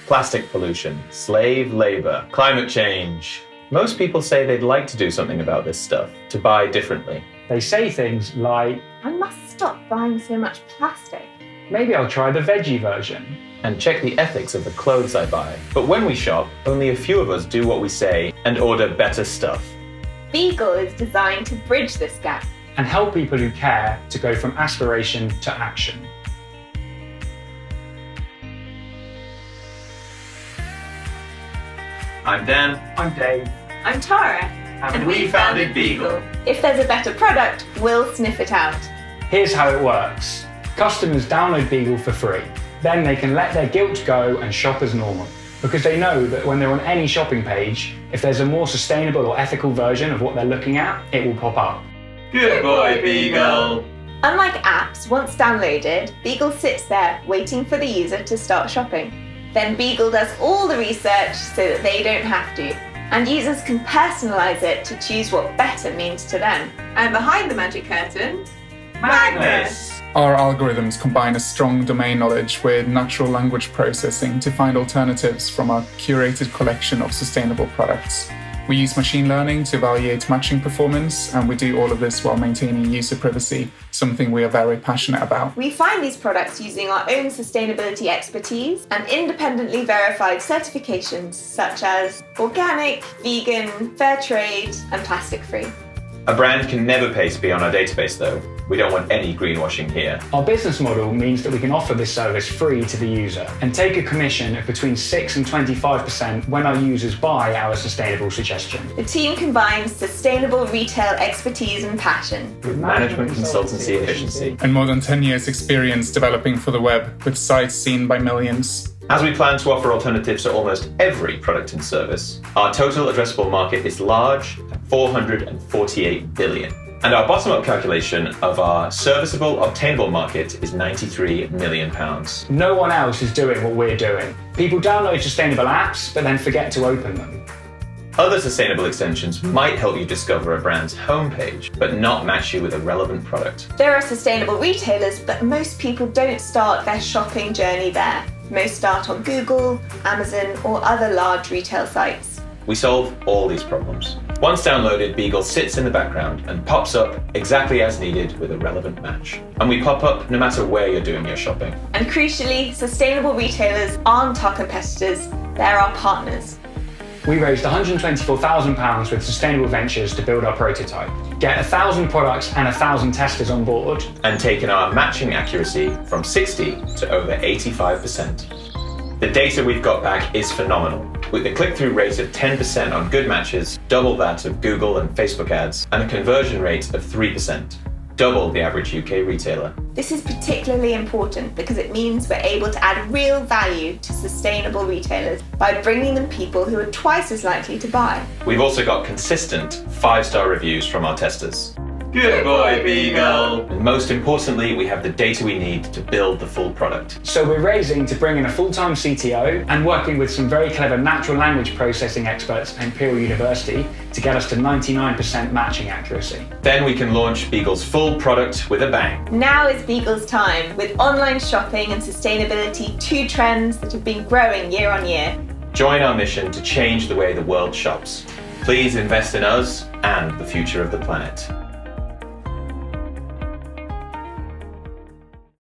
plastic pollution, slave labor, climate change. Most people say they'd like to do something about this stuff, to buy differently. They say things like, I must stop buying so much plastic. maybe I'll try the veggie version. And check the ethics of the clothes I buy. But when we shop, only a few of us do what we say and order better stuff. Beagle is designed to bridge this gap And help people who care to go from aspiration to action. I'm Dan. I'm Dave. I'm Tara. And we founded Beagle. If there's a better product, we'll sniff it out. Here's how it works. Customers download Beagle for free. Then they can let their guilt go and shop as normal. Because they know that when they're on any shopping page, if there's a more sustainable or ethical version of what they're looking at, it will pop up. Good boy, Beagle. Unlike apps, once downloaded, Beagle sits there waiting for the user to start shopping. Then Beagle does all the research so that they don't have to. And users can personalize it to choose what better means to them. And behind the magic curtain, Magnus! Our algorithms combine a strong domain knowledge with natural language processing to find alternatives from our curated collection of sustainable products. We use machine learning to evaluate matching performance, and we do all of this while maintaining user privacy, something we are very passionate about. We find these products using our own sustainability expertise and independently verified certifications such as organic, vegan, fair trade, and plastic-free. A brand can never pay to be on our database, though. We don't want any greenwashing here. Our business model means that we can offer this service free to the user and take a commission of between 6 and 25% when our users buy our sustainable suggestion. The team combines sustainable retail expertise and passion With management consultancy efficiency. And more than 10 years experience developing for the web, with sites seen by millions. As we plan to offer alternatives to almost every product and service, our total addressable market is large at 448 billion. And our bottom-up calculation of our serviceable, obtainable market is £93 million. No one else is doing what we're doing. People download sustainable apps, but then forget to open them. Other sustainable extensions might help you discover a brand's homepage, but not match you with a relevant product. There are sustainable retailers, but most people don't start their shopping journey there. Most start on Google, Amazon, or other large retail sites. We solve all these problems. Once downloaded, Beagle sits in the background and pops up exactly as needed with a relevant match. And we pop up no matter where you're doing your shopping. And crucially, sustainable retailers aren't our competitors, they're our partners. We raised £124,000 with Sustainable Ventures to build our prototype, get 1,000 products and 1,000 testers on board, and taken our matching accuracy from 60 to over 85%. The data we've got back is phenomenal, with a click-through rate of 10% on good matches, double that of Google and Facebook ads, and a conversion rate of 3%, double the average UK retailer. This is particularly important because it means we're able to add real value to sustainable retailers by bringing them people who are twice as likely to buy. We've also got consistent 5-star reviews from our testers. Good boy, Beagle! And most importantly, we have the data we need to build the full product. So we're raising to bring in a full-time CTO and working with some very clever natural language processing experts at Imperial University to get us to 99% matching accuracy. Then we can launch Beagle's full product with a bang. Now is Beagle's time, with online shopping and sustainability, two trends that have been growing year on year. Join our mission to change the way the world shops. Please invest in us and the future of the planet.